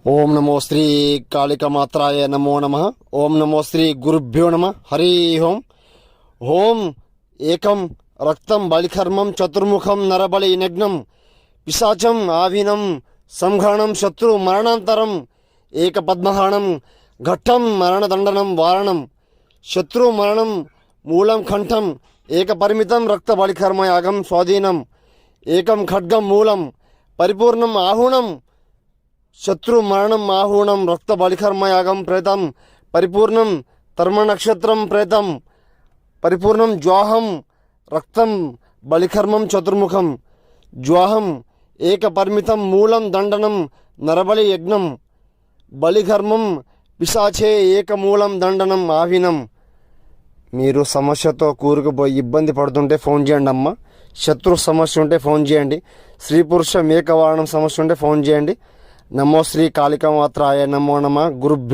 ఓం నమో శ్రీ కాళికమాత్రాయ నమో నమః. ఓం నమో శ్రీ గురుభ్యో నమః. హరి ఓం. ఓం ఏకం రక్తం బలికర్మం చతుర్ముఖం నరబలి నగ్నం పిశాచం ఆవినం సంఘాణం శత్రు మరణాంతరం ఏక పద్మహాణం ఘట్టం మరణదండనం వారణం శత్రు మరణం మూలం కంఠం ఏక పరిమితం రక్త బలికర్మయాగం స్వాధీనం ఏకం ఖడ్గం మూలం పరిపూర్ణం ఆహుణం శత్రు మరణం ఆహూణం రక్త బలికర్మయాగం ప్రేతం పరిపూర్ణం తర్మ నక్షత్రం ప్రేతం పరిపూర్ణం జ్వాహం రక్తం బలికర్మం చతుర్ముఖం జ్వాహం ఏక పరిమితం మూలం దండనం నరబలి యజ్ఞం బలికర్మం పిశాచే ఏకమూలం దండనం ఆవినం. మీరు సమస్యతో కూరుకుపోయి ఇబ్బంది పడుతుంటే ఫోన్ చేయండి అమ్మ. శత్రు సమస్య ఉంటే ఫోన్ చేయండి. స్త్రీ పురుష మేకవారణం సమస్య ఉంటే ఫోన్ చేయండి. నమో శ్రీ కాళికామాత్రాయ నమో నమః. గురుభ్యో